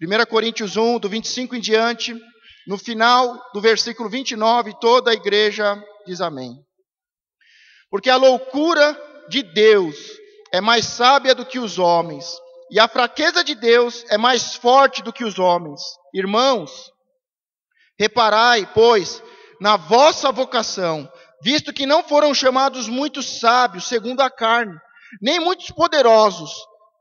1 Coríntios 1, do 25 em diante, no final do versículo 29, toda a igreja diz amém. Porque a loucura de Deus é mais sábia do que os homens, e a fraqueza de Deus é mais forte do que os homens. Irmãos, reparai, pois, na vossa vocação, visto que não foram chamados muitos sábios segundo a carne, nem muitos poderosos,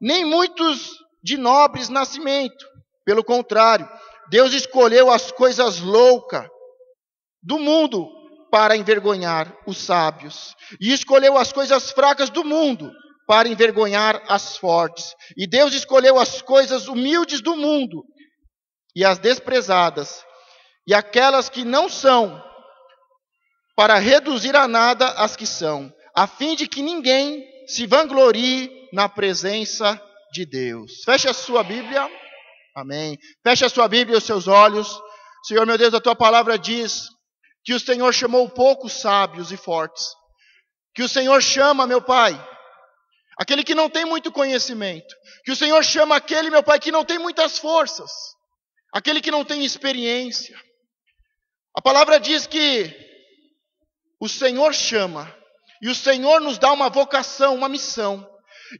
nem muitos de nobres nascimento. Pelo contrário, Deus escolheu as coisas loucas do mundo para envergonhar os sábios, e escolheu as coisas fracas do mundo para envergonhar as fortes. E Deus escolheu as coisas humildes do mundo e as desprezadas, e aquelas que não são, para reduzir a nada as que são, a fim de que ninguém se vanglorie na presença de Deus. Feche a sua Bíblia. Amém. Feche a sua Bíblia e os seus olhos. Senhor, meu Deus, a tua palavra diz que o Senhor chamou poucos sábios e fortes. Que o Senhor chama, meu Pai, aquele que não tem muito conhecimento. Que o Senhor chama aquele, meu Pai, que não tem muitas forças. Aquele que não tem experiência. A palavra diz que o Senhor chama. E o Senhor nos dá uma vocação, uma missão.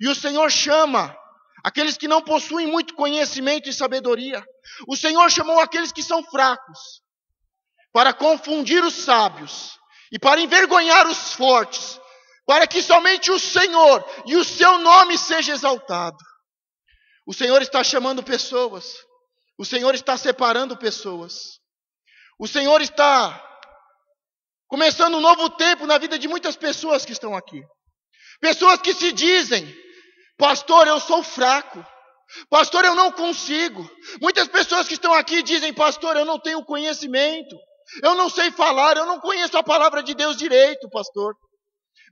E o Senhor chama aqueles que não possuem muito conhecimento e sabedoria. O Senhor chamou aqueles que são fracos para confundir os sábios e para envergonhar os fortes, para que somente o Senhor e o seu nome seja exaltado. O Senhor está chamando pessoas. O Senhor está separando pessoas. O Senhor está começando um novo tempo na vida de muitas pessoas que estão aqui. Pessoas que se dizem: pastor, eu sou fraco. Pastor, eu não consigo. Muitas pessoas que estão aqui dizem: pastor, eu não tenho conhecimento. Eu não sei falar, eu não conheço a palavra de Deus direito, pastor.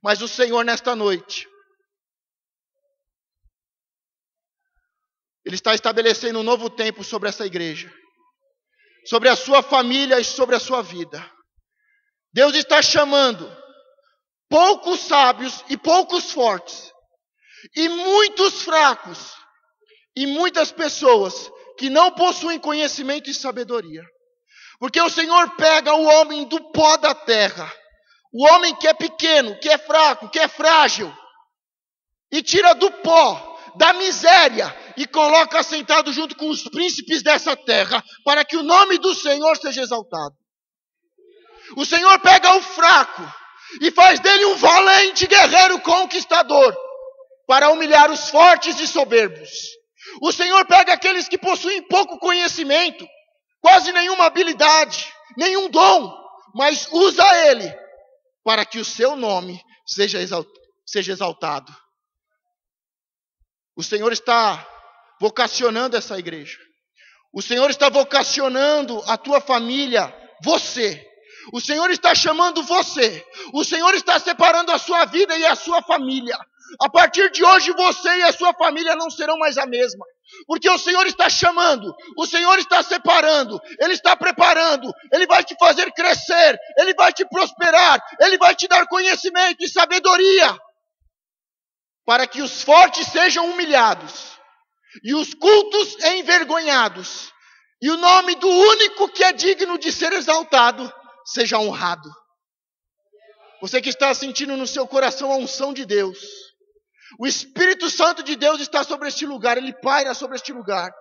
Mas o Senhor, nesta noite, Ele está estabelecendo um novo tempo sobre essa igreja, sobre a sua família e sobre a sua vida. Deus está chamando poucos sábios e poucos fortes, e muitos fracos, e muitas pessoas que não possuem conhecimento e sabedoria. Porque o Senhor pega o homem do pó da terra, o homem que é pequeno, que é fraco, que é frágil, e tira do pó, da miséria, e coloca sentado junto com os príncipes dessa terra, para que o nome do Senhor seja exaltado. O Senhor pega o fraco e faz dele um valente guerreiro conquistador, para humilhar os fortes e soberbos. O Senhor pega aqueles que possuem pouco conhecimento, quase nenhuma habilidade, nenhum dom, mas usa ele para que o seu nome seja exaltado. O Senhor está vocacionando essa igreja. O Senhor está vocacionando a tua família, você. O Senhor está chamando você. O Senhor está separando a sua vida e a sua família. A partir de hoje você e a sua família não serão mais a mesma. Porque o Senhor está chamando, o Senhor está separando, Ele está preparando, Ele vai te fazer crescer, Ele vai te prosperar, Ele vai te dar conhecimento e sabedoria, para que os fortes sejam humilhados, e os cultos envergonhados, e o nome do único que é digno de ser exaltado seja honrado. Você que está sentindo no seu coração a unção de Deus, o Espírito Santo de Deus está sobre este lugar, Ele paira sobre este lugar.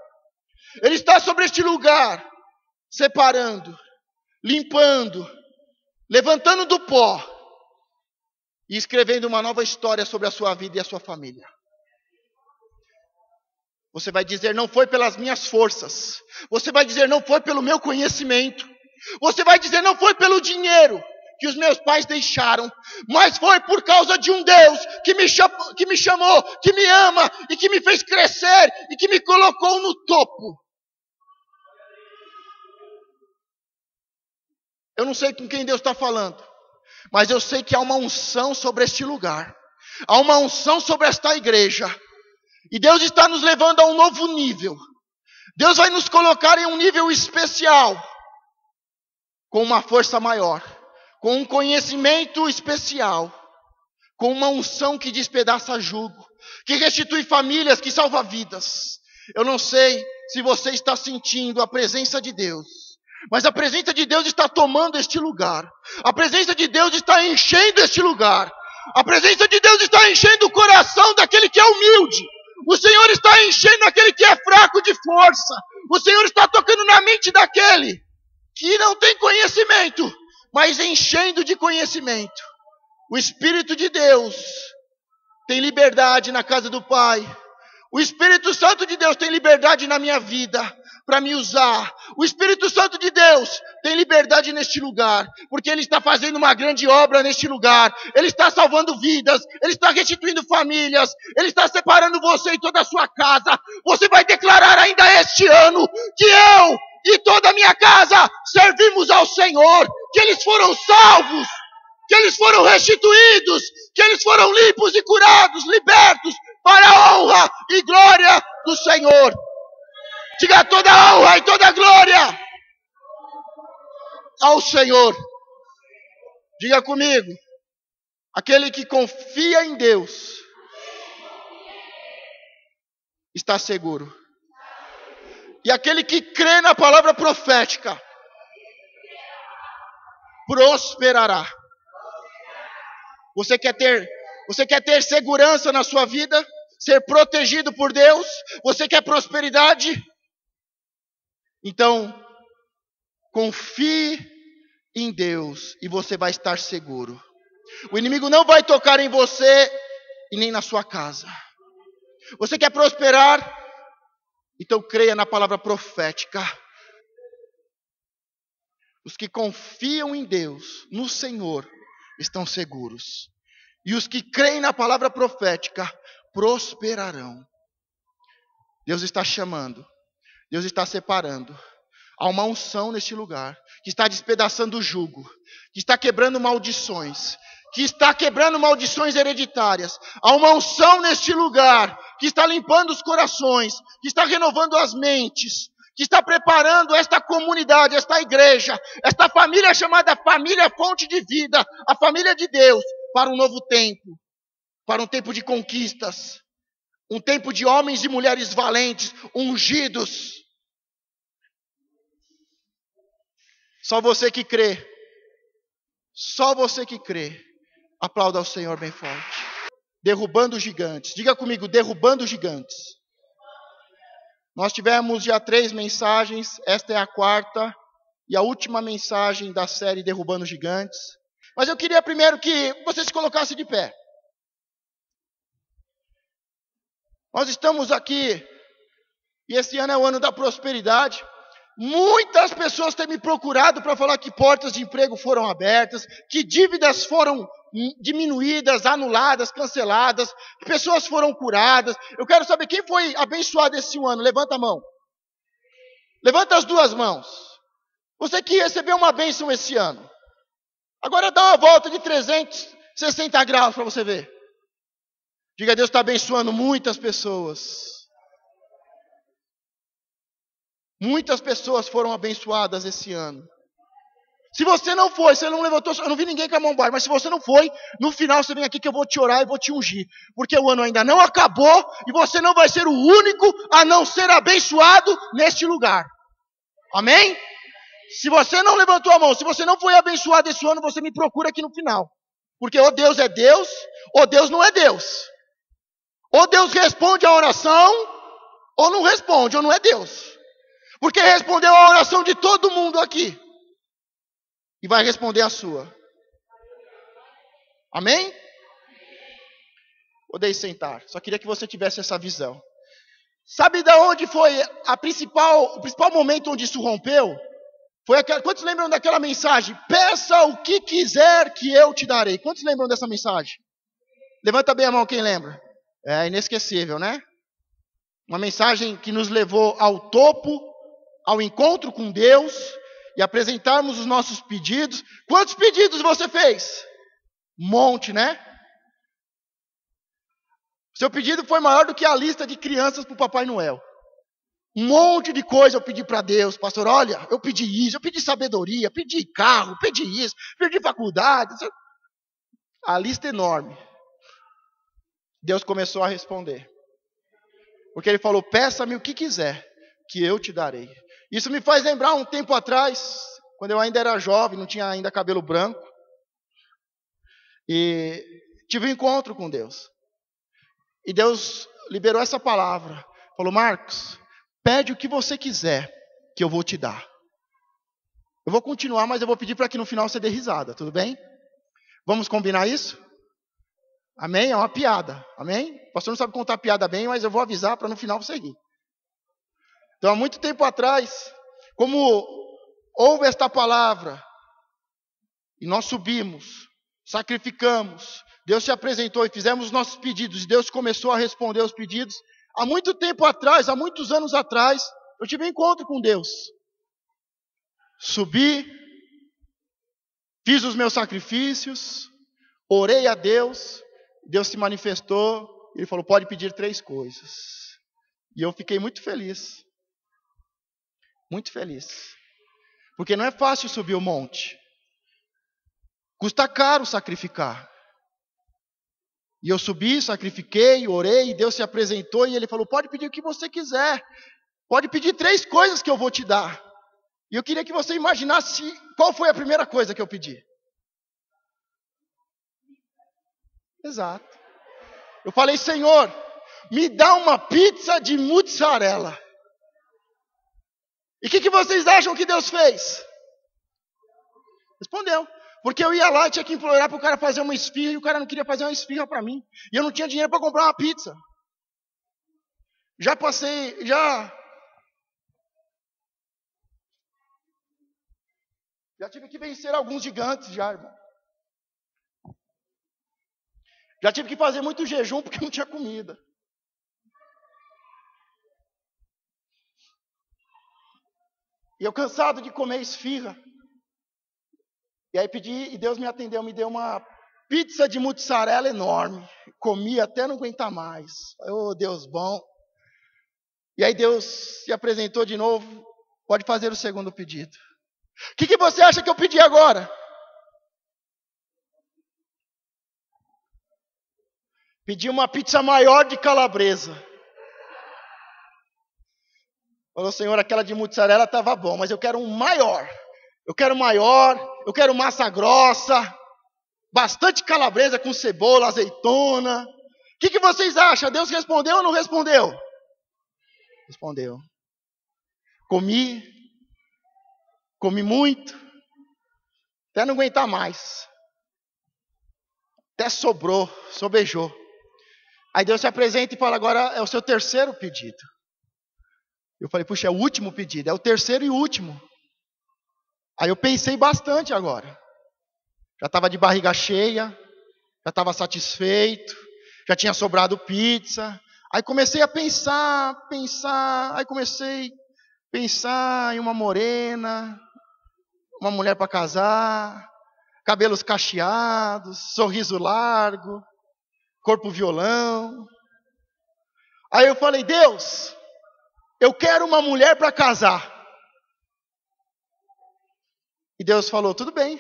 Ele está sobre este lugar, separando, limpando, levantando do pó e escrevendo uma nova história sobre a sua vida e a sua família. Você vai dizer: não foi pelas minhas forças. Você vai dizer: não foi pelo meu conhecimento. Você vai dizer: não foi pelo dinheiro que os meus pais deixaram, mas foi por causa de um Deus que me chamou, que me ama e que me fez crescer e que me colocou no topo. Eu não sei com quem Deus está falando, mas eu sei que há uma unção sobre este lugar, há uma unção sobre esta igreja, e Deus está nos levando a um novo nível. Deus vai nos colocar em um nível especial, com uma força maior, com um conhecimento especial, com uma unção que despedaça jugo, que restitui famílias, que salva vidas. Eu não sei se você está sentindo a presença de Deus. Mas a presença de Deus está tomando este lugar. A presença de Deus está enchendo este lugar. A presença de Deus está enchendo o coração daquele que é humilde. O Senhor está enchendo aquele que é fraco de força. O Senhor está tocando na mente daquele que não tem conhecimento, mas enchendo de conhecimento. O Espírito de Deus tem liberdade na casa do Pai. O Espírito Santo de Deus tem liberdade na minha vida para me usar. O Espírito Santo de Deus tem liberdade neste lugar, porque Ele está fazendo uma grande obra neste lugar. Ele está salvando vidas, Ele está restituindo famílias, Ele está separando você e toda a sua casa. Você vai declarar ainda este ano que eu e toda a minha casa servimos ao Senhor, que eles foram salvos, que eles foram restituídos, que eles foram limpos e curados, libertos, para a honra e glória do Senhor. Diga toda a honra e toda a glória ao Senhor. Diga comigo, aquele que confia em Deus está seguro. E aquele que crê na palavra profética prosperará. Você quer ter segurança na sua vida? Ser protegido por Deus? Você quer prosperidade? Então, confie em Deus e você vai estar seguro. O inimigo não vai tocar em você e nem na sua casa. Você quer prosperar? Então creia na palavra profética. Os que confiam em Deus, no Senhor, estão seguros. E os que creem na palavra profética prosperarão. Deus está chamando. Deus está separando. Há uma unção neste lugar, que está despedaçando o jugo, que está quebrando maldições, que está quebrando maldições hereditárias. Há uma unção neste lugar, que está limpando os corações, que está renovando as mentes, que está preparando esta comunidade, esta igreja, esta família chamada Família Fonte de Vida, a família de Deus, para um novo tempo, para um tempo de conquistas, um tempo de homens e mulheres valentes, ungidos. Só você que crê, aplauda ao Senhor bem forte. Derrubando gigantes, diga comigo, derrubando gigantes. Nós tivemos já 3 mensagens, esta é a 4ª e a última mensagem da série Derrubando Gigantes. Mas eu queria primeiro que você se colocasse de pé. Nós estamos aqui, e esse ano é o ano da prosperidade. Muitas pessoas têm me procurado para falar que portas de emprego foram abertas, que dívidas foram diminuídas, anuladas, canceladas, que pessoas foram curadas. Eu quero saber quem foi abençoado esse ano. Levanta a mão. Levanta as 2 mãos. Você que recebeu uma bênção esse ano. Agora dá uma volta de 360 graus para você ver. Diga, Deus está abençoando muitas pessoas. Muitas pessoas foram abençoadas esse ano. Se você não foi, você não levantou, eu não vi ninguém com a mão baixa, mas se você não foi, no final você vem aqui que eu vou te orar e vou te ungir. Porque o ano ainda não acabou e você não vai ser o único a não ser abençoado neste lugar. Amém? Se você não levantou a mão, se você não foi abençoado esse ano, você me procura aqui no final. Porque ou Deus é Deus, ou Deus não é Deus. Ou Deus responde a oração, ou não responde, ou não é Deus. Porque respondeu a oração de todo mundo aqui. E vai responder a sua. Amém? Podem sentar. Só queria que você tivesse essa visão. Sabe de onde foi o principal momento onde isso rompeu? Foi aquela, quantos lembram daquela mensagem? Peça o que quiser que eu te darei. Quantos lembram dessa mensagem? Levanta bem a mão quem lembra. É inesquecível, né? Uma mensagem que nos levou ao topo, ao encontro com Deus e apresentarmos os nossos pedidos. Quantos pedidos você fez? Um monte, né? Seu pedido foi maior do que a lista de crianças para o Papai Noel. Um monte de coisa eu pedi para Deus. Pastor, olha, eu pedi isso, eu pedi sabedoria, pedi carro, pedi isso, pedi faculdade. A lista é enorme. Deus começou a responder. Porque Ele falou, peça-me o que quiser, que eu te darei. Isso me faz lembrar um tempo atrás, quando eu ainda era jovem, não tinha ainda cabelo branco, e tive um encontro com Deus. E Deus liberou essa palavra. Falou: Marcos, pede o que você quiser, que eu vou te dar. Eu vou continuar, mas eu vou pedir para que no final você dê risada, tudo bem? Vamos combinar isso? Amém? É uma piada, amém? O pastor não sabe contar piada bem, mas eu vou avisar para no final você rir. Então, há muito tempo atrás, como houve esta palavra, e nós subimos, sacrificamos, Deus se apresentou e fizemos os nossos pedidos, e Deus começou a responder os pedidos. Há muito tempo atrás, há muitos anos atrás, eu tive um encontro com Deus. Subi, fiz os meus sacrifícios, orei a Deus, Deus se manifestou, Ele falou: pode pedir 3 coisas. E eu fiquei muito feliz. Muito feliz. Porque não é fácil subir o monte. Custa caro sacrificar. E eu subi, sacrifiquei, orei, e Deus se apresentou e Ele falou: pode pedir o que você quiser. Pode pedir 3 coisas que eu vou te dar. E eu queria que você imaginasse qual foi a primeira coisa que eu pedi. Exato. Eu falei: Senhor, me dá uma pizza de mussarela. E o que vocês acham que Deus fez? Respondeu. Porque eu ia lá e tinha que implorar para o cara fazer uma esfirra, e o cara não queria fazer uma esfirra para mim. E eu não tinha dinheiro para comprar uma pizza. Já tive que vencer alguns gigantes já, irmão. Já tive que fazer muito jejum porque não tinha comida. E eu cansado de comer esfirra. E aí pedi, e Deus me atendeu, me deu uma pizza de mussarela enorme. Comi até não aguentar mais. Oh, Deus bom. E aí Deus se apresentou de novo. Pode fazer o segundo pedido. O que você acha que eu pedi agora? Pedi uma pizza maior de calabresa. Falou: Senhor, aquela de mussarela estava bom, mas eu quero um maior. Eu quero massa grossa, bastante calabresa com cebola, azeitona. O que vocês acham? Deus respondeu ou não respondeu? Respondeu. Comi muito, até não aguentar mais. Até sobejou. Aí Deus se apresenta e fala: agora é o seu terceiro pedido. Eu falei: puxa, é o último pedido, é o terceiro e último. Aí eu pensei bastante agora. Já estava de barriga cheia, já estava satisfeito, já tinha sobrado pizza. Aí comecei a pensar, aí comecei a pensar em uma morena, uma mulher para casar, cabelos cacheados, sorriso largo, corpo violão. Aí eu falei: Deus, eu quero uma mulher para casar. E Deus falou: tudo bem.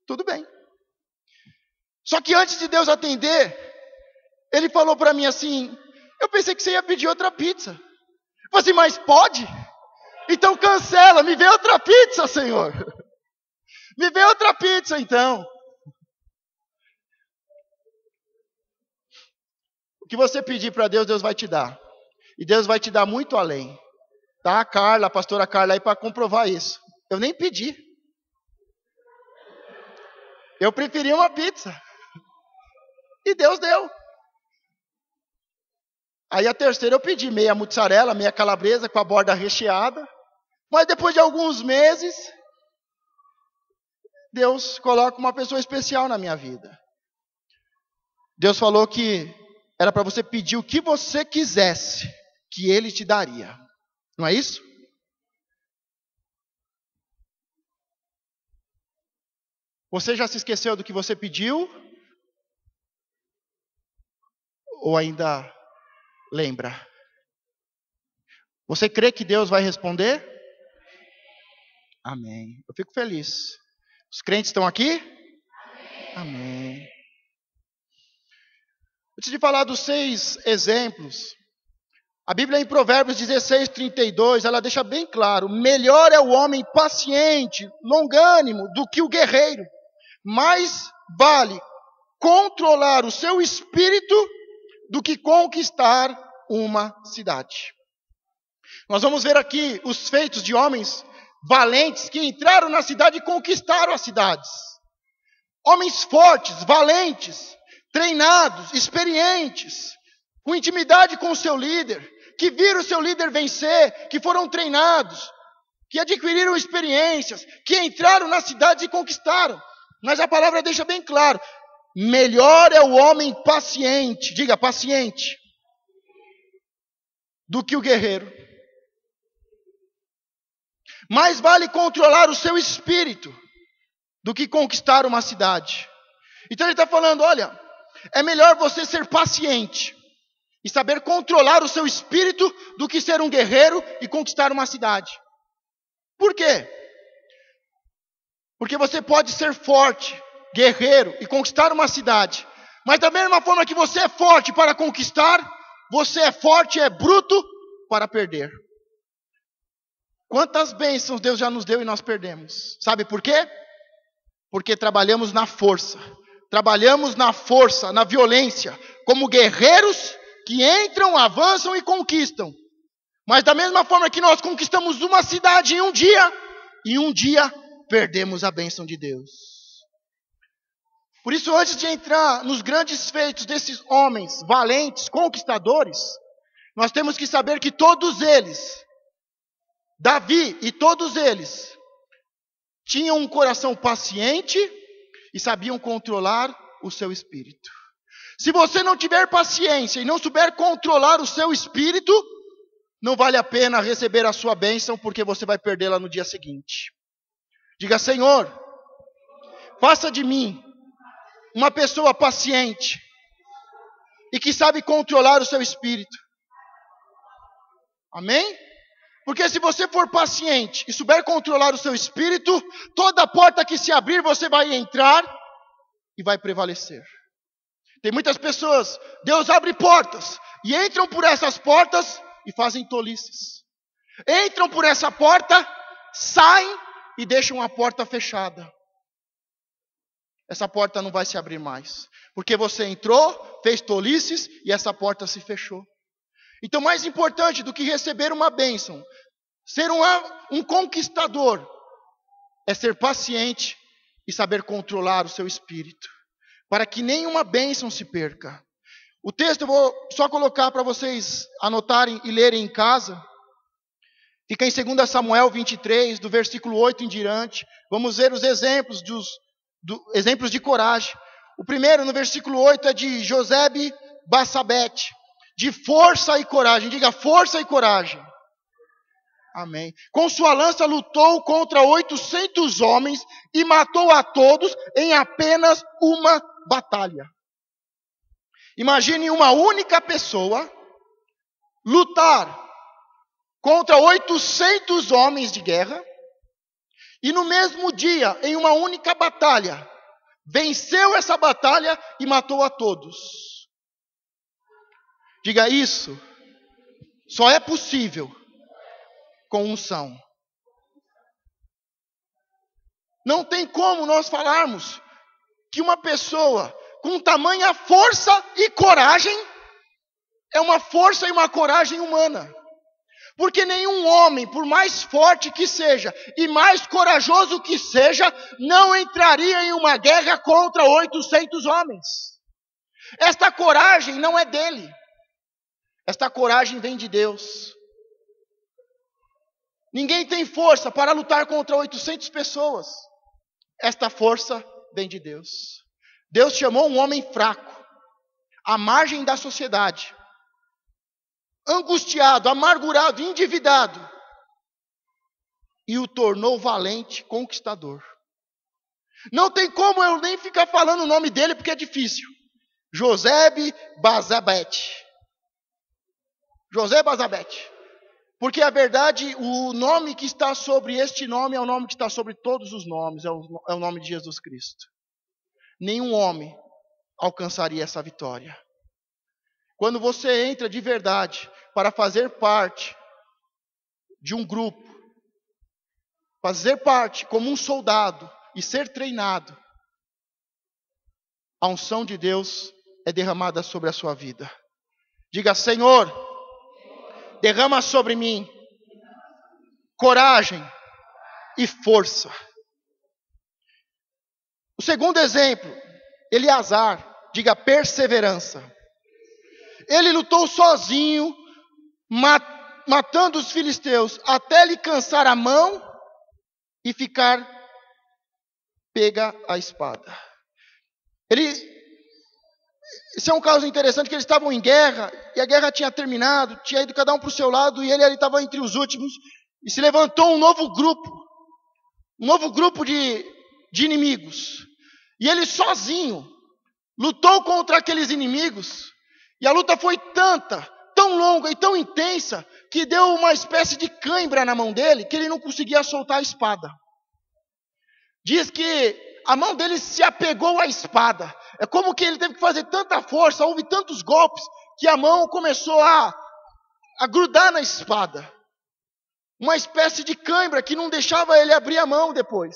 Tudo bem. Só que antes de Deus atender, Ele falou para mim assim: eu pensei que você ia pedir outra pizza. Eu falei assim: mas pode? Então cancela, me vê outra pizza, Senhor. Me vê outra pizza então. O que você pedir para Deus, Deus vai te dar. E Deus vai te dar muito além. Tá, a pastora Carla aí para comprovar isso. Eu nem pedi. Eu preferi uma pizza. E Deus deu. Aí a terceira eu pedi meia mussarela, meia calabresa com a borda recheada. Mas depois de alguns meses, Deus coloca uma pessoa especial na minha vida. Deus falou que era para você pedir o que você quisesse, que Ele te daria. Não é isso? Você já se esqueceu do que você pediu? Ou ainda lembra? Você crê que Deus vai responder? Amém. Eu fico feliz. Os crentes estão aqui? Amém. Antes de falar dos 6 exemplos, A Bíblia em Provérbios 16, 32, ela deixa bem claro: melhor é o homem paciente, longânimo, do que o guerreiro. Mais vale controlar o seu espírito do que conquistar uma cidade. Nós vamos ver aqui os feitos de homens valentes que entraram na cidade e conquistaram as cidades. Homens fortes, valentes, treinados, experientes, com intimidade com o seu líder, que viram o seu líder vencer, que foram treinados, que adquiriram experiências, que entraram nas cidades e conquistaram. Mas a palavra deixa bem claro: melhor é o homem paciente, diga paciente, do que o guerreiro. Mais vale controlar o seu espírito do que conquistar uma cidade. Então ele está falando, olha, é melhor você ser paciente e saber controlar o seu espírito do que ser um guerreiro e conquistar uma cidade. Por quê? Porque você pode ser forte, guerreiro e conquistar uma cidade, mas da mesma forma que você é forte para conquistar, você é forte e é bruto para perder. Quantas bênçãos Deus já nos deu e nós perdemos? Sabe por quê? Porque trabalhamos na força, na violência, como guerreiros que entram, avançam e conquistam. Mas da mesma forma que nós conquistamos uma cidade em um dia perdemos a bênção de Deus. Por isso, antes de entrar nos grandes feitos desses homens valentes, conquistadores, nós temos que saber que todos eles, Davi e todos eles, tinham um coração paciente e sabiam controlar o seu espírito. Se você não tiver paciência e não souber controlar o seu espírito, não vale a pena receber a sua bênção, porque você vai perdê-la no dia seguinte. Diga: Senhor, faça de mim uma pessoa paciente e que sabe controlar o seu espírito. Amém? Porque se você for paciente e souber controlar o seu espírito, toda porta que se abrir você vai entrar e vai prevalecer. Tem muitas pessoas, Deus abre portas e entram por essas portas e fazem tolices. Entram por essa porta, saem e deixam a porta fechada. Essa porta não vai se abrir mais, porque você entrou, fez tolices e essa porta se fechou. Então, mais importante do que receber uma bênção, ser um conquistador, é ser paciente e saber controlar o seu espírito, para que nenhuma bênção se perca. O texto eu vou só colocar para vocês anotarem e lerem em casa. Fica em 2 Samuel 23, do versículo 8 em diante. Vamos ver os exemplos exemplos de coragem. O primeiro, no versículo 8, é de Josebe Bassabete, de força e coragem. Diga: força e coragem. Amém. Com sua lança lutou contra 800 homens e matou a todos em apenas uma batalha. Imagine uma única pessoa lutar contra 800 homens de guerra e no mesmo dia, em uma única batalha, venceu essa batalha e matou a todos. Diga: isso só é possível com unção. Não tem como nós falarmos que uma pessoa com tamanha força e coragem é uma força e uma coragem humana. Porque nenhum homem, por mais forte que seja e mais corajoso que seja, não entraria em uma guerra contra 800 homens. Esta coragem não é dele. Esta coragem vem de Deus. Ninguém tem força para lutar contra 800 pessoas. Esta força vem de Deus. Deus chamou um homem fraco, à margem da sociedade, angustiado, amargurado, endividado, e o tornou valente, conquistador. Não tem como eu nem ficar falando o nome dele, porque é difícil. Josebe Bassabete. José Bassabete. Porque a verdade, o nome que está sobre este nome é o nome que está sobre todos os nomes, é o nome de Jesus Cristo. Nenhum homem alcançaria essa vitória. Quando você entra de verdade para fazer parte de um grupo, fazer parte como um soldado e ser treinado, a unção de Deus é derramada sobre a sua vida. Diga: Senhor, derrama sobre mim coragem e força. O segundo exemplo, Eleazar, diga: perseverança. Ele lutou sozinho, matando os filisteus, até lhe cansar a mão e ficar pega a espada. Esse é um caso interessante, que eles estavam em guerra, e a guerra tinha terminado, tinha ido cada um para o seu lado, e ele estava entre os últimos, e se levantou um novo grupo de inimigos. E ele sozinho lutou contra aqueles inimigos, e a luta foi tão longa e tão intensa, que deu uma espécie de cãibra na mão dele, que ele não conseguia soltar a espada. Diz que a mão dele se apegou à espada. É como que ele teve que fazer tanta força, houve tantos golpes, que a mão começou a grudar na espada. Uma espécie de cãibra que não deixava ele abrir a mão depois.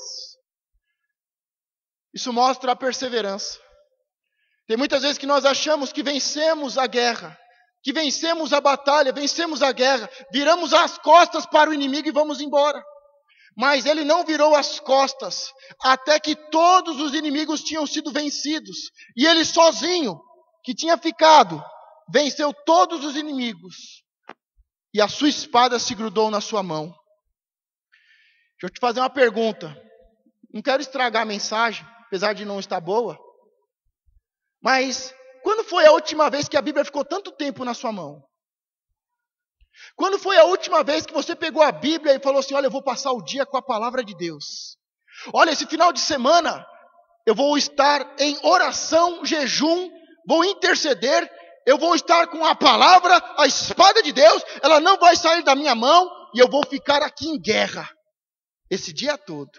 Isso mostra a perseverança. Tem muitas vezes que nós achamos que vencemos a guerra, que vencemos a batalha, vencemos a guerra, viramos as costas para o inimigo e vamos embora. Mas ele não virou as costas, até que todos os inimigos tinham sido vencidos. E ele sozinho, que tinha ficado, venceu todos os inimigos. E a sua espada se grudou na sua mão. Deixa eu te fazer uma pergunta. Não quero estragar a mensagem, apesar de não estar boa. Mas, quando foi a última vez que a Bíblia ficou tanto tempo na sua mão? Quando foi a última vez que você pegou a Bíblia e falou assim: olha, eu vou passar o dia com a palavra de Deus. Olha, esse final de semana eu vou estar em oração, jejum, vou interceder, eu vou estar com a palavra, a espada de Deus, ela não vai sair da minha mão e eu vou ficar aqui em guerra esse dia todo.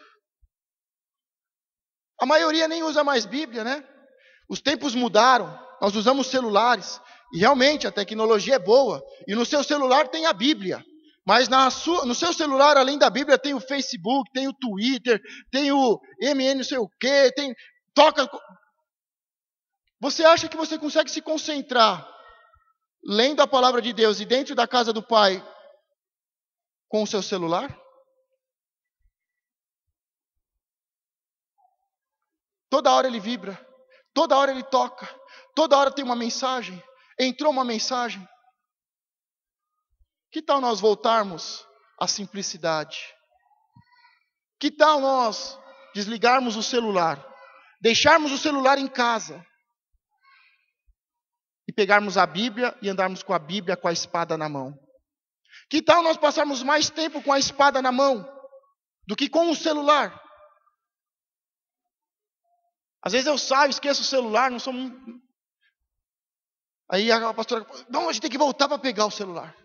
A maioria nem usa mais Bíblia, né? Os tempos mudaram, nós usamos celulares. E realmente a tecnologia é boa. E no seu celular tem a Bíblia. Mas no seu celular, além da Bíblia, tem o Facebook, tem o Twitter, tem o MN não sei o quê, toca. Você acha que você consegue se concentrar lendo a palavra de Deus e dentro da casa do Pai com o seu celular? Toda hora ele vibra, toda hora ele toca, toda hora tem uma mensagem. Entrou uma mensagem. Que tal nós voltarmos à simplicidade? Que tal nós desligarmos o celular, deixarmos o celular em casa e pegarmos a Bíblia e andarmos com a Bíblia com a espada na mão? Que tal nós passarmos mais tempo com a espada na mão do que com o celular? Às vezes eu saio, esqueço o celular, não sou... Aí a pastora, não, a gente tem que voltar para pegar o celular.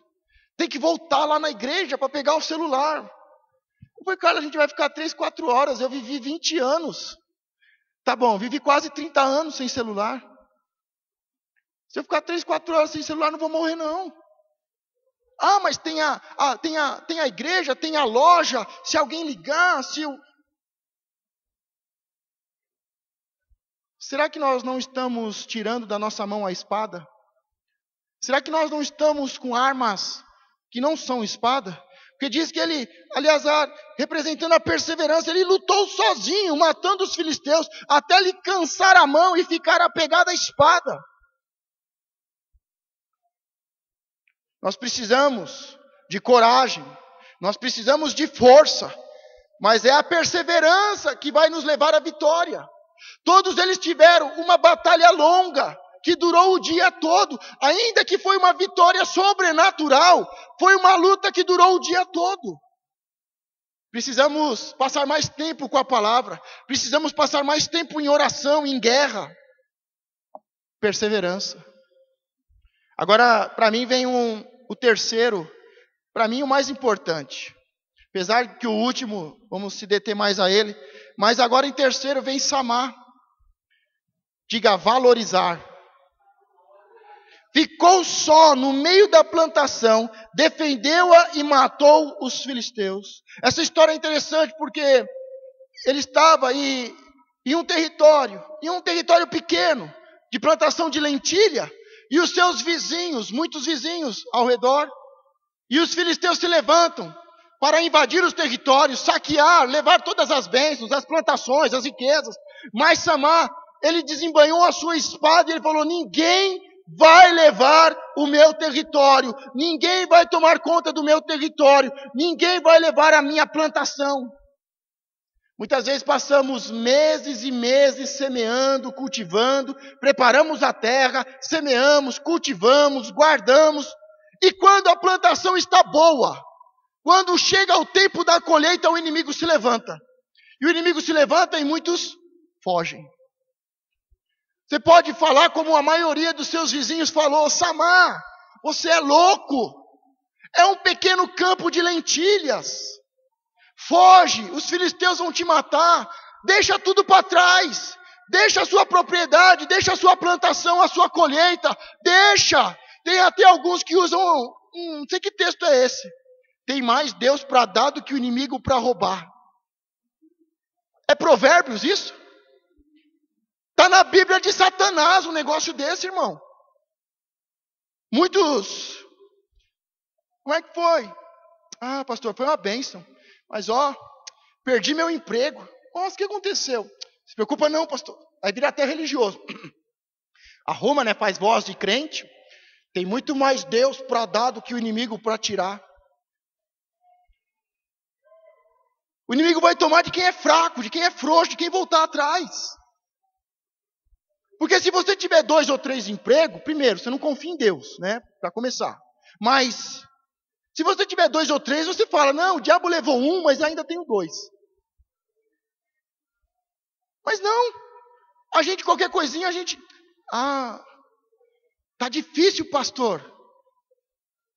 Tem que voltar lá na igreja para pegar o celular. Eu falei: cara, a gente vai ficar 3, 4 horas. Eu vivi 20 anos. Tá bom, vivi quase 30 anos sem celular. Se eu ficar 3, 4 horas sem celular, não vou morrer não. Ah, mas tem a igreja, tem a loja. Se alguém ligar, Será que nós não estamos tirando da nossa mão a espada? Será que nós não estamos com armas que não são espada? Porque diz que Eleazar, representando a perseverança, ele lutou sozinho, matando os filisteus, até lhe cansar a mão e ficar apegado à espada. Nós precisamos de coragem, nós precisamos de força, mas é a perseverança que vai nos levar à vitória. Todos eles tiveram uma batalha longa, que durou o dia todo, ainda que foi uma vitória sobrenatural, foi uma luta que durou o dia todo. Precisamos passar mais tempo com a palavra, precisamos passar mais tempo em oração, em guerra. Perseverança. Agora, para mim vem o terceiro, para mim o mais importante. Apesar que o último, vamos se deter mais a ele, mas agora em terceiro vem Samar. Diga: valorizar. ficou só no meio da plantação, defendeu-a e matou os filisteus. Essa história é interessante porque ele estava em um território pequeno, de plantação de lentilha, e os seus vizinhos, muitos vizinhos ao redor, e os filisteus se levantam para invadir os territórios, saquear, levar todas as bênçãos, as plantações, as riquezas. Mas Samá, ele desembainhou a sua espada e ele falou: ninguém vai levar o meu território, ninguém vai tomar conta do meu território, ninguém vai levar a minha plantação. Muitas vezes passamos meses e meses semeando, cultivando, preparamos a terra, semeamos, cultivamos, guardamos, e quando a plantação está boa, quando chega o tempo da colheita, o inimigo se levanta. E o inimigo se levanta e muitos fogem. Você pode falar como a maioria dos seus vizinhos falou: Samá, você é louco, é um pequeno campo de lentilhas, foge, os filisteus vão te matar, deixa tudo para trás, deixa a sua propriedade, deixa a sua plantação, a sua colheita, deixa. Tem até alguns que usam, não sei que texto é esse, tem mais Deus para dar do que o inimigo para roubar. É Provérbios isso? Está na Bíblia de Satanás um negócio desse, irmão. Muitos, como é que foi? Ah, pastor, foi uma bênção. Mas perdi meu emprego. Nossa, o que aconteceu? Se preocupa não, pastor. Aí vira até religioso. A Roma, né, faz voz de crente. Tem muito mais Deus para dar do que o inimigo para tirar. O inimigo vai tomar de quem é fraco, de quem é frouxo, de quem voltar atrás. Porque se você tiver 2 ou 3 empregos, primeiro, você não confia em Deus, né? Para começar. Mas, se você tiver 2 ou 3, você fala: não, o diabo levou 1, mas ainda tenho 2. Mas não. A gente, qualquer coisinha, a gente... tá difícil, pastor.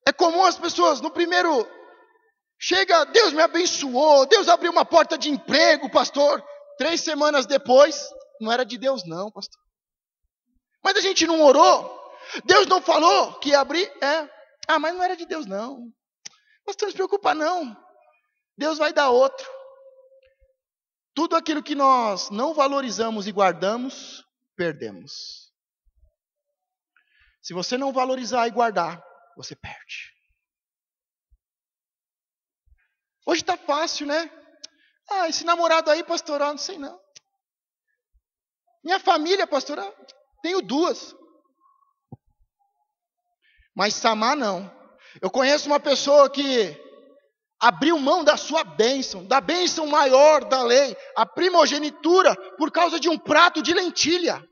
É comum as pessoas, no primeiro... Chega, Deus me abençoou, Deus abriu uma porta de emprego, pastor. 3 semanas depois, não era de Deus não, pastor. Mas a gente não orou. Deus não falou que ia abrir? Mas não era de Deus não. Pastor, não se preocupa não. Deus vai dar outro. Tudo aquilo que nós não valorizamos e guardamos, perdemos. Se você não valorizar e guardar, você perde. Hoje está fácil, né? Esse namorado aí, pastor, não sei não. Minha família, pastor, tenho 2. Mas Samá não. Eu conheço uma pessoa que abriu mão da sua bênção, da bênção maior da lei, a primogenitura, por causa de um prato de lentilha.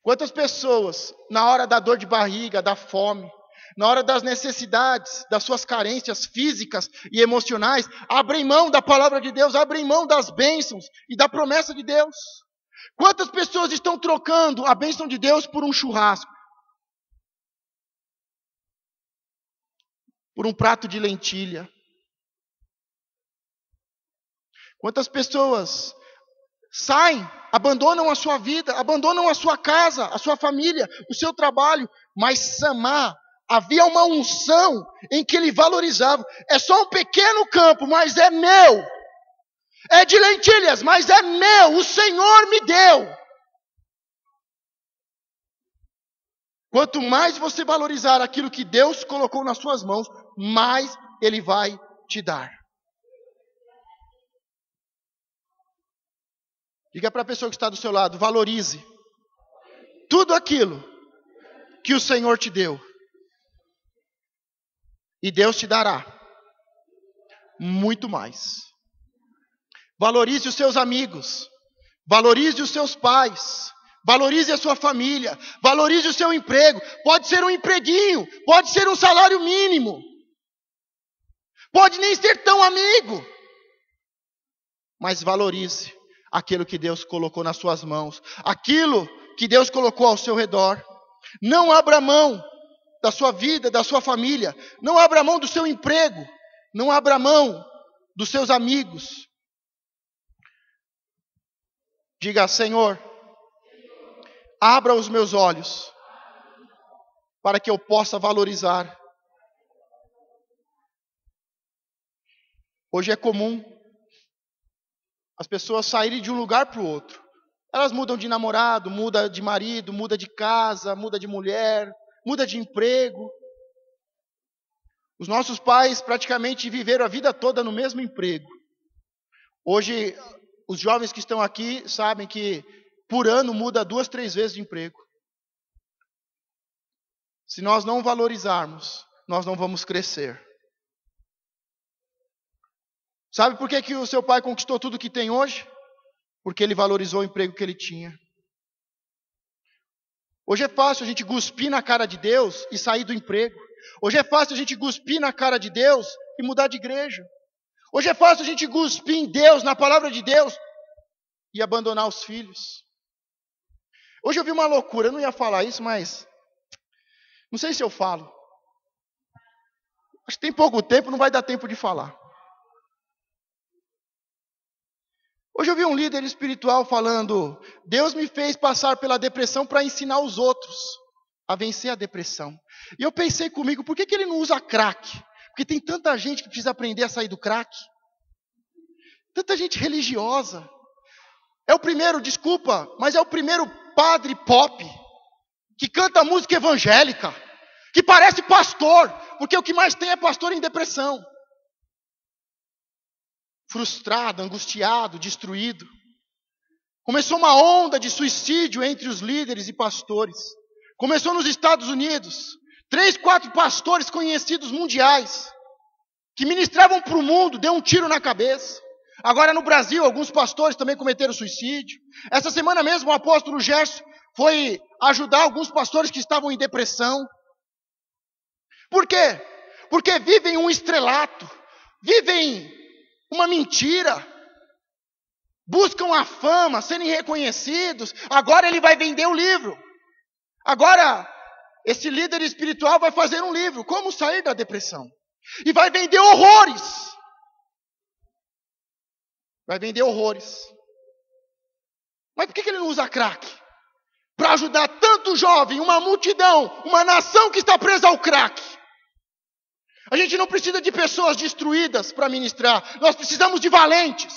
Quantas pessoas, na hora da dor de barriga, da fome, na hora das necessidades, das suas carências físicas e emocionais, abrem mão da palavra de Deus, abrem mão das bênçãos e da promessa de Deus. Quantas pessoas estão trocando a bênção de Deus por um churrasco? Por um prato de lentilha? Quantas pessoas saem, abandonam a sua vida, abandonam a sua casa, a sua família, o seu trabalho? Mas Samá, havia uma unção em que ele valorizava. É só um pequeno campo, mas é meu. É de lentilhas, mas é meu. O Senhor me deu. Quanto mais você valorizar aquilo que Deus colocou nas suas mãos, mais Ele vai te dar. Diga para a pessoa que está do seu lado: valorize tudo aquilo que o Senhor te deu. E Deus te dará muito mais. Valorize os seus amigos. Valorize os seus pais. Valorize a sua família. Valorize o seu emprego. Pode ser um empreguinho. Pode ser um salário mínimo. Pode nem ser tão amigo. Mas valorize aquilo que Deus colocou nas suas mãos. Aquilo que Deus colocou ao seu redor. Não abra mão da sua vida, da sua família. Não abra mão do seu emprego. Não abra mão dos seus amigos. Diga: Senhor, abra os meus olhos para que eu possa valorizar. Hoje é comum as pessoas saírem de um lugar para o outro. Elas mudam de namorado, mudam de marido, mudam de casa, mudam de mulher, mudam de emprego. Os nossos pais praticamente viveram a vida toda no mesmo emprego. Hoje, os jovens que estão aqui sabem que por ano muda 2, 3 vezes de emprego. Se nós não valorizarmos, nós não vamos crescer. Sabe por que o seu pai conquistou tudo que tem hoje? Porque ele valorizou o emprego que ele tinha. Hoje é fácil a gente cuspir na cara de Deus e sair do emprego. Hoje é fácil a gente cuspir na cara de Deus e mudar de igreja. Hoje é fácil a gente cuspir em Deus, na palavra de Deus, e abandonar os filhos. Hoje eu vi uma loucura, eu não ia falar isso, mas não sei se eu falo. Acho que tem pouco tempo, não vai dar tempo de falar. Hoje eu vi um líder espiritual falando: Deus me fez passar pela depressão para ensinar os outros a vencer a depressão. E eu pensei comigo, por que ele não usa crack? Porque tem tanta gente que precisa aprender a sair do crack. Tanta gente religiosa. É o primeiro, desculpa, mas é o primeiro padre pop que canta música evangélica, que parece pastor, porque o que mais tem é pastor em depressão. Frustrado, angustiado, destruído. Começou uma onda de suicídio entre os líderes e pastores. Começou nos Estados Unidos. 3, 4 pastores conhecidos mundiais, que ministravam para o mundo, deu um tiro na cabeça. Agora no Brasil, alguns pastores também cometeram suicídio. Essa semana mesmo o apóstolo Gerson foi ajudar alguns pastores que estavam em depressão. Por quê? Porque vivem um estrelato, vivem uma mentira, buscam a fama, serem reconhecidos. Agora ele vai vender o livro. Agora, esse líder espiritual vai fazer um livro, Como Sair da Depressão. E vai vender horrores. Vai vender horrores. Mas por que ele não usa crack? Para ajudar tanto jovem, uma multidão, uma nação que está presa ao crack. A gente não precisa de pessoas destruídas para ministrar. Nós precisamos de valentes.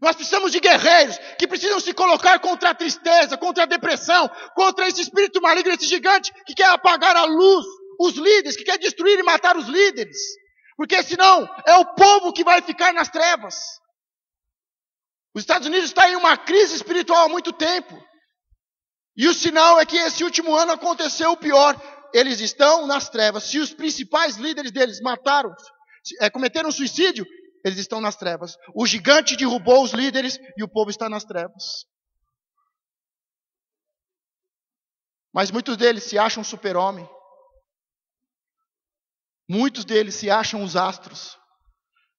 Nós precisamos de guerreiros que precisam se colocar contra a tristeza, contra a depressão, contra esse espírito maligno, esse gigante que quer apagar a luz, os líderes, que quer destruir e matar os líderes. Porque senão é o povo que vai ficar nas trevas. Os Estados Unidos está em uma crise espiritual há muito tempo. E o sinal é que esse último ano aconteceu o pior. Eles estão nas trevas. Se os principais líderes deles cometeram suicídio, eles estão nas trevas. O gigante derrubou os líderes e o povo está nas trevas. Mas muitos deles se acham super-homem. Muitos deles se acham os astros.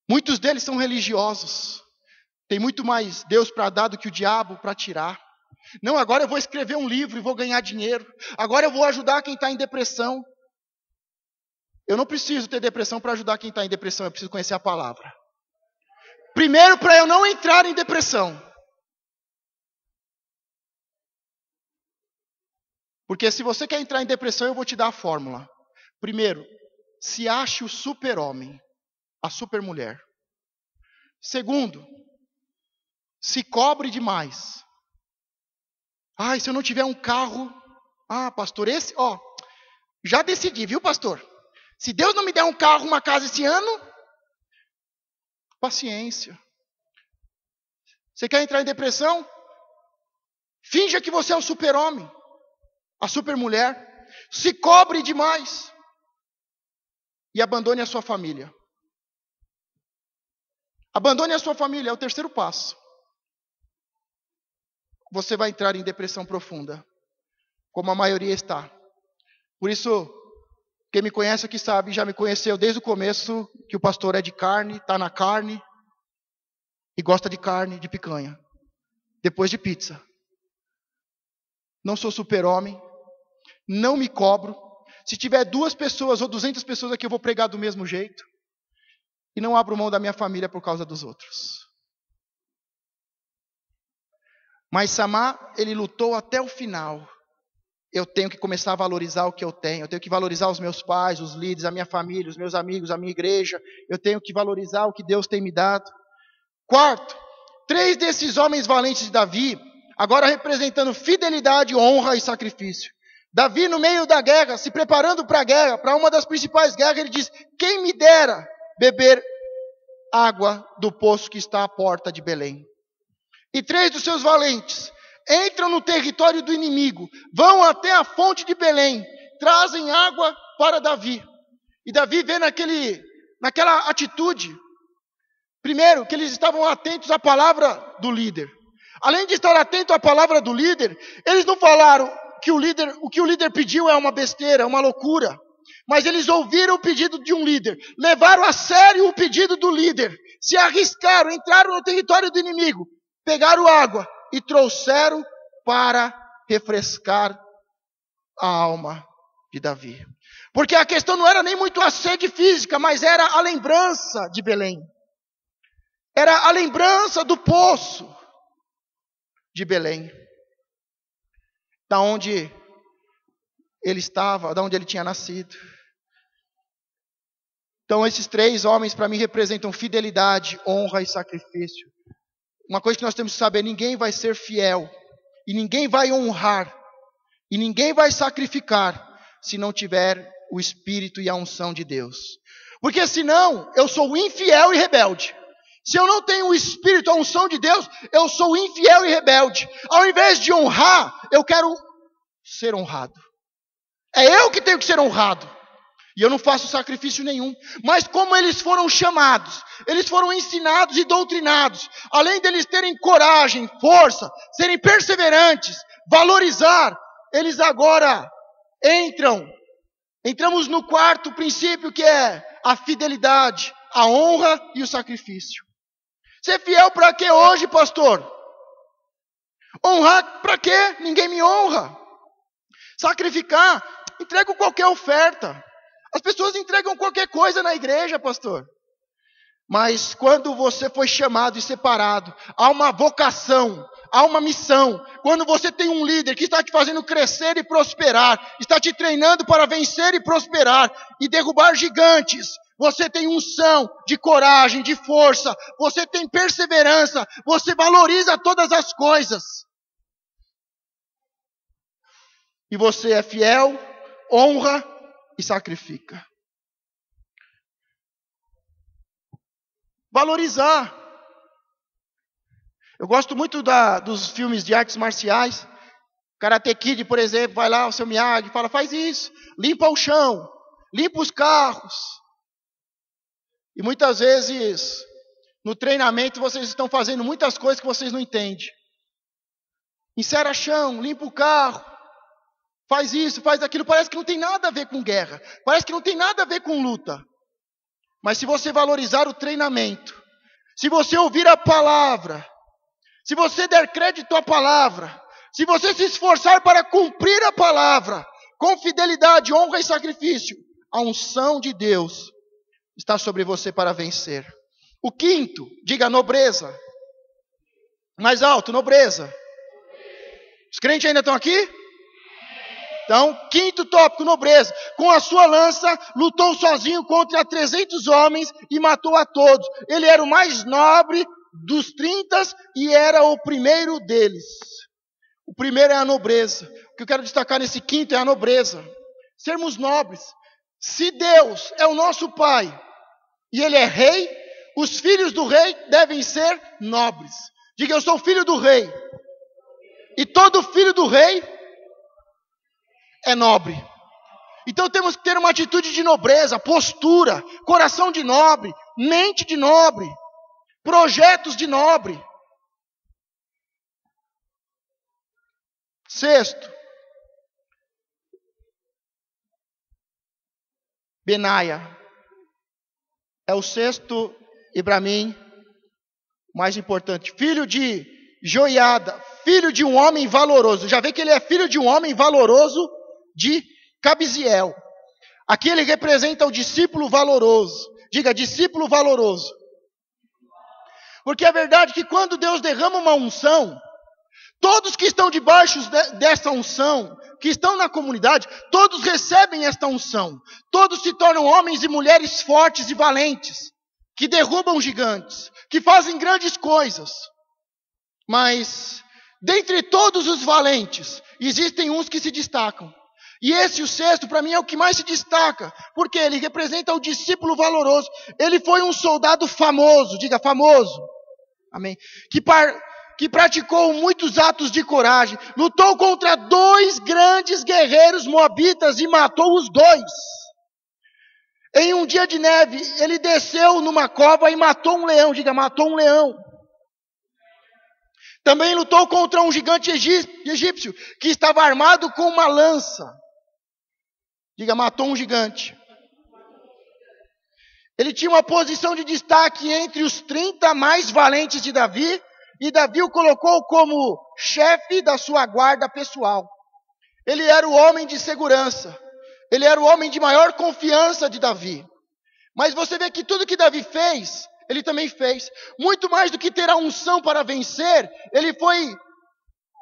Muitos deles são religiosos. Tem muito mais Deus para dar do que o diabo para tirar. Não, agora eu vou escrever um livro e vou ganhar dinheiro. Agora eu vou ajudar quem está em depressão. Eu não preciso ter depressão para ajudar quem está em depressão. Eu preciso conhecer a palavra. Primeiro, para eu não entrar em depressão. Porque se você quer entrar em depressão, eu vou te dar a fórmula. Primeiro, se ache o super-homem, a super-mulher. Segundo, se cobre demais. Se eu não tiver um carro... pastor, já decidi, viu, pastor? Se Deus não me der um carro, uma casa esse ano, paciência. Você quer entrar em depressão? Finja que você é o super-homem, a super-mulher. Se cobre demais. E abandone a sua família. Abandone a sua família, é o terceiro passo. Você vai entrar em depressão profunda, como a maioria está. Por isso, quem me conhece aqui sabe, já me conheceu desde o começo, que o pastor é de carne, está na carne, e gosta de carne, de picanha, depois de pizza. Não sou super-homem, não me cobro. Se tiver 2 pessoas ou 200 pessoas aqui, eu vou pregar do mesmo jeito. E não abro mão da minha família por causa dos outros. Mas Samar, ele lutou até o final. eu tenho que começar a valorizar o que eu tenho que valorizar os meus pais, os líderes, a minha família, os meus amigos, a minha igreja, eu tenho que valorizar o que Deus tem me dado. Quarto, 3 desses homens valentes de Davi, agora representando fidelidade, honra e sacrifício. Davi, no meio da guerra, se preparando para a guerra, para uma das principais guerras, ele diz: quem me dera beber água do poço que está à porta de Belém. E 3 dos seus valentes entram no território do inimigo, vão até a fonte de Belém, trazem água para Davi. E Davi vê naquela atitude, primeiro, que eles estavam atentos à palavra do líder. Além de estar atento à palavra do líder, eles não falaram que o que o líder pediu é uma besteira, uma loucura. Mas eles ouviram o pedido de um líder, levaram a sério o pedido do líder, se arriscaram, entraram no território do inimigo, pegaram água e trouxeram para refrescar a alma de Davi. Porque a questão não era nem muito a sede física, mas era a lembrança de Belém. Era a lembrança do poço de Belém. Da onde ele estava, da onde ele tinha nascido. Então esses 3 homens para mim representam fidelidade, honra e sacrifício. Uma coisa que nós temos que saber: ninguém vai ser fiel, e ninguém vai honrar, e ninguém vai sacrificar, se não tiver o Espírito e a unção de Deus. Porque senão, eu sou infiel e rebelde. Se eu não tenho o Espírito, a unção de Deus, eu sou infiel e rebelde. Ao invés de honrar, eu quero ser honrado. É eu que tenho que ser honrado. E eu não faço sacrifício nenhum. Mas como eles foram chamados, eles foram ensinados e doutrinados, além deles terem coragem, força, serem perseverantes, valorizar, eles agora entramos no 4º princípio, que é a fidelidade, a honra e o sacrifício. Ser fiel para quê hoje, pastor? Honrar para quê? Ninguém me honra. Sacrificar, entrego qualquer oferta. As pessoas entregam qualquer coisa na igreja, pastor. Mas quando você foi chamado e separado, há uma vocação, há uma missão. Quando você tem um líder que está te fazendo crescer e prosperar, está te treinando para vencer e prosperar e derrubar gigantes, você tem unção de coragem, de força, você tem perseverança, você valoriza todas as coisas. E você é fiel, honra e sacrifica. Valorizar. Eu gosto muito dos filmes de artes marciais. Karate Kid, por exemplo, vai lá, o seu Miyagi, fala: faz isso, limpa o chão, limpa os carros. E muitas vezes, no treinamento, vocês estão fazendo muitas coisas que vocês não entendem. Encera chão, limpa o carro, faz isso, faz aquilo. Parece que não tem nada a ver com guerra, parece que não tem nada a ver com luta. Mas se você valorizar o treinamento, se você ouvir a palavra, se você der crédito à palavra, se você se esforçar para cumprir a palavra, com fidelidade, honra e sacrifício, a unção de Deus está sobre você para vencer. O 5º, diga nobreza. Mais alto, nobreza. Os crentes ainda estão aqui? Então, 5º tópico, nobreza. Com a sua lança, lutou sozinho contra 300 homens e matou a todos. Ele era o mais nobre dos 30 e era o primeiro deles. O primeiro é a nobreza. O que eu quero destacar nesse 5º é a nobreza. Sermos nobres. Se Deus é o nosso Pai e Ele é rei, os filhos do rei devem ser nobres. Diga: eu sou filho do rei. E todo filho do rei é nobre. Então temos que ter uma atitude de nobreza, postura, coração de nobre, mente de nobre, projetos de nobre. 6º, Benaia. É o 6º e para mim mais importante. Filho de Joiada, filho de um homem valoroso. Já vê que ele é filho de um homem valoroso de Cabiziel. Aqui ele representa o discípulo valoroso. Diga: discípulo valoroso. Porque é verdade que quando Deus derrama uma unção, Todos que estão debaixo dessa unção, que estão na comunidade, todos recebem esta unção. Todos se tornam homens e mulheres fortes e valentes, que derrubam gigantes, que fazem grandes coisas. Mas, dentre todos os valentes, existem uns que se destacam. E esse, o sexto, para mim é o que mais se destaca, porque ele representa o discípulo valoroso. Ele foi um soldado famoso, diga famoso, amém, que praticou muitos atos de coragem, lutou contra 2 grandes guerreiros moabitas e matou os 2. Em um dia de neve, ele desceu numa cova e matou um leão, diga, matou um leão. Também lutou contra um gigante egípcio, que estava armado com uma lança. Diga, matou um gigante. Ele tinha uma posição de destaque entre os 30 mais valentes de Davi, e Davi o colocou como chefe da sua guarda pessoal. Ele era o homem de segurança. Ele era o homem de maior confiança de Davi. Mas você vê que tudo que Davi fez, ele também fez. Muito mais do que ter a unção para vencer, ele foi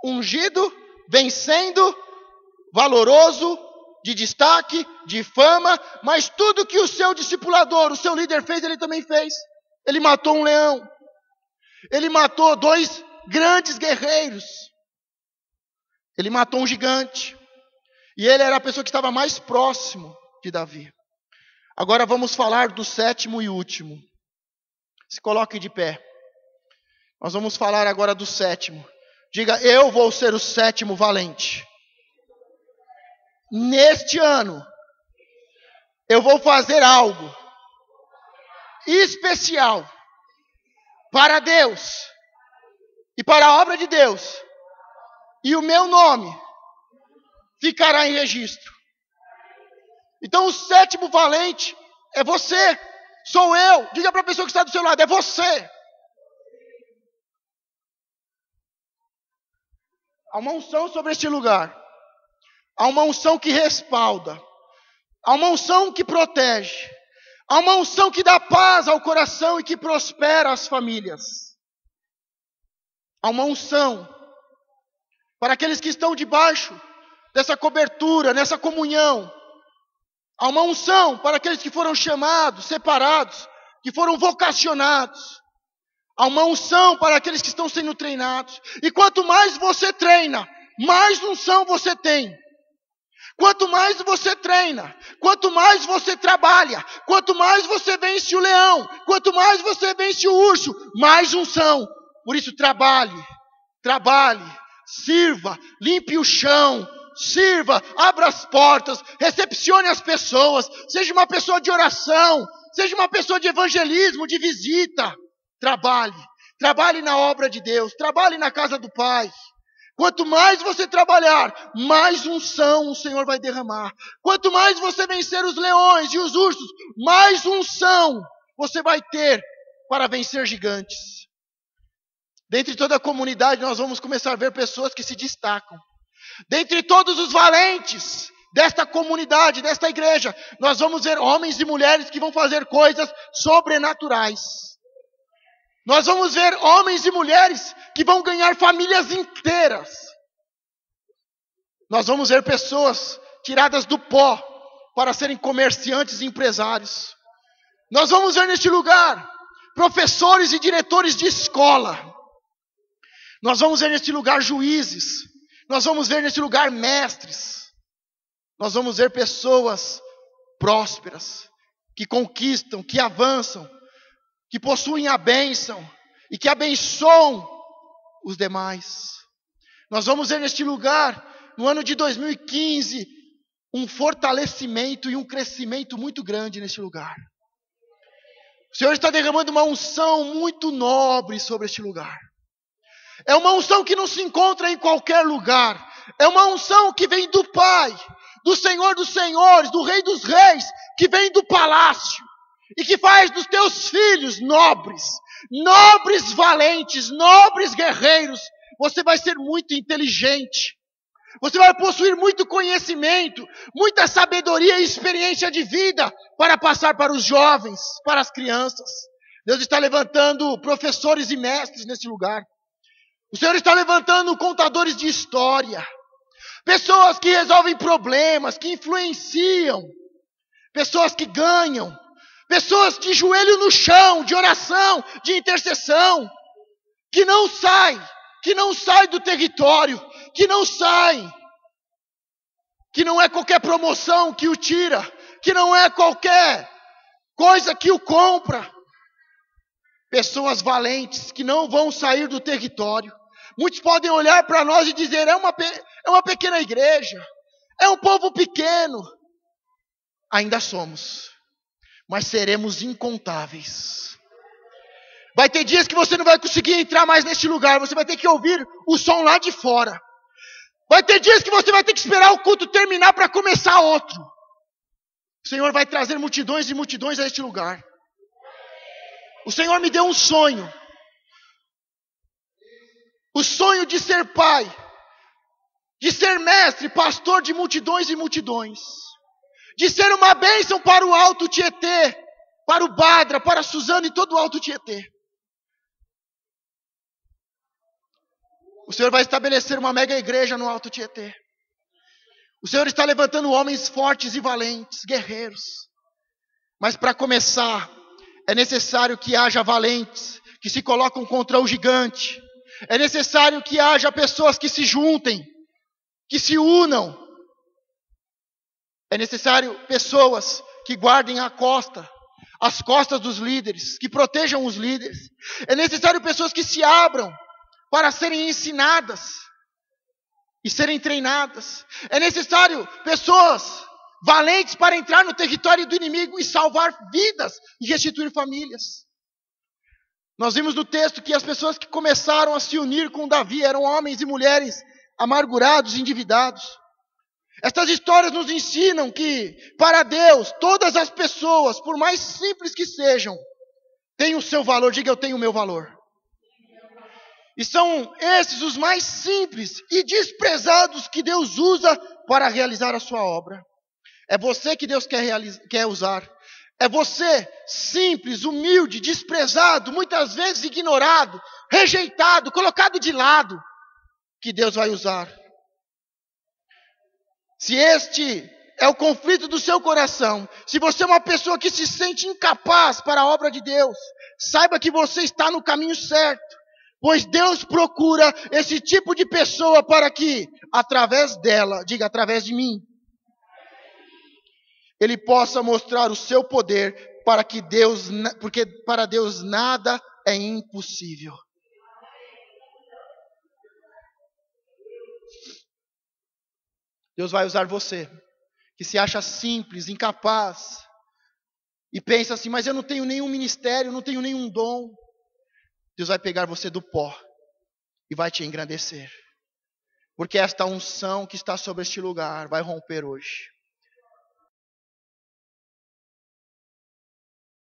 ungido, vencendo, valoroso, de destaque, de fama, mas tudo que o seu discipulador, o seu líder fez, ele também fez. Ele matou um leão. Ele matou 2 grandes guerreiros. Ele matou um gigante. E ele era a pessoa que estava mais próximo de Davi. Agora vamos falar do 7º e último. Se coloque de pé. Nós vamos falar agora do 7º. Diga, eu vou ser o 7º valente. Neste ano, eu vou fazer algo especial para Deus e para a obra de Deus. E o meu nome ficará em registro. Então o 7º valente é você, sou eu. Diga para a pessoa que está do seu lado, é você. Há uma unção sobre este lugar. Há uma unção que respalda. Há uma unção que protege. Há uma unção que dá paz ao coração e que prospera as famílias. Há uma unção para aqueles que estão debaixo dessa cobertura, nessa comunhão. Há uma unção para aqueles que foram chamados, separados, que foram vocacionados. Há uma unção para aqueles que estão sendo treinados. E quanto mais você treina, mais unção você tem. Quanto mais você treina, quanto mais você trabalha, quanto mais você vence o leão, quanto mais você vence o urso, mais unção. Por isso trabalhe, sirva, limpe o chão, sirva, abra as portas, recepcione as pessoas, seja uma pessoa de oração, seja uma pessoa de evangelismo, de visita. Trabalhe na obra de Deus, trabalhe na casa do Pai. Quanto mais você trabalhar, mais unção o Senhor vai derramar. Quanto mais você vencer os leões e os ursos, mais unção você vai ter para vencer gigantes. Dentre toda a comunidade, nós vamos começar a ver pessoas que se destacam. Dentre todos os valentes desta comunidade, desta igreja, nós vamos ver homens e mulheres que vão fazer coisas sobrenaturais. Nós vamos ver homens e mulheres que vão ganhar famílias inteiras. Nós vamos ver pessoas tiradas do pó para serem comerciantes e empresários. Nós vamos ver neste lugar professores e diretores de escola. Nós vamos ver neste lugar juízes. Nós vamos ver neste lugar mestres. Nós vamos ver pessoas prósperas, que conquistam, que avançam, que possuem a bênção e que abençoam os demais. Nós vamos ver neste lugar, no ano de 2015, um fortalecimento e um crescimento muito grande neste lugar. O Senhor está derramando uma unção muito nobre sobre este lugar. É uma unção que não se encontra em qualquer lugar. É uma unção que vem do Pai, do Senhor dos Senhores, do Rei dos Reis, que vem do palácio. E que faz dos teus filhos nobres valentes, nobres guerreiros. Você vai ser muito inteligente. Você vai possuir muito conhecimento, muita sabedoria e experiência de vida para passar para os jovens, para as crianças. Deus está levantando professores e mestres nesse lugar. O Senhor está levantando contadores de história. Pessoas que resolvem problemas, que influenciam. Pessoas que ganham. Pessoas de joelho no chão, de oração, de intercessão. Que não sai do território. Que não sai. Que não é qualquer promoção que o tira. Que não é qualquer coisa que o compra. Pessoas valentes que não vão sair do território. Muitos podem olhar para nós e dizer, é uma pequena igreja, é um povo pequeno. Ainda somos, mas seremos incontáveis. Vai ter dias que você não vai conseguir entrar mais neste lugar, você vai ter que ouvir o som lá de fora. Vai ter dias que você vai ter que esperar o culto terminar para começar outro. O Senhor vai trazer multidões e multidões a este lugar. O Senhor me deu um sonho. O sonho de ser pai, de ser mestre, pastor de multidões e multidões, de ser uma bênção para o Alto Tietê, para o Badra, para a Suzana e todo o Alto Tietê. O Senhor vai estabelecer uma mega igreja no Alto Tietê. O Senhor está levantando homens fortes e valentes, guerreiros. Mas para começar, é necessário que haja valentes, que se colocam contra o gigante. É necessário que haja pessoas que se juntem, que se unam. É necessário pessoas que guardem as costas dos líderes, que protejam os líderes. É necessário pessoas que se abram para serem ensinadas e serem treinadas. É necessário pessoas valentes para entrar no território do inimigo e salvar vidas e restituir famílias. Nós vimos no texto que as pessoas que começaram a se unir com Davi eram homens e mulheres amargurados e endividados. Estas histórias nos ensinam que, para Deus, todas as pessoas, por mais simples que sejam, têm o seu valor. Diga, eu tenho o meu valor. E são esses os mais simples e desprezados que Deus usa para realizar a sua obra. É você que Deus quer usar. É você, simples, humilde, desprezado, muitas vezes ignorado, rejeitado, colocado de lado, que Deus vai usar. Se este é o conflito do seu coração, se você é uma pessoa que se sente incapaz para a obra de Deus, saiba que você está no caminho certo, pois Deus procura esse tipo de pessoa para que, através dela, diga, através de mim, Ele possa mostrar o seu poder, porque para Deus nada é impossível. Deus vai usar você, que se acha simples, incapaz, e pensa assim, mas eu não tenho nenhum ministério, não tenho nenhum dom. Deus vai pegar você do pó e vai te engrandecer. Porque esta unção que está sobre este lugar vai romper hoje.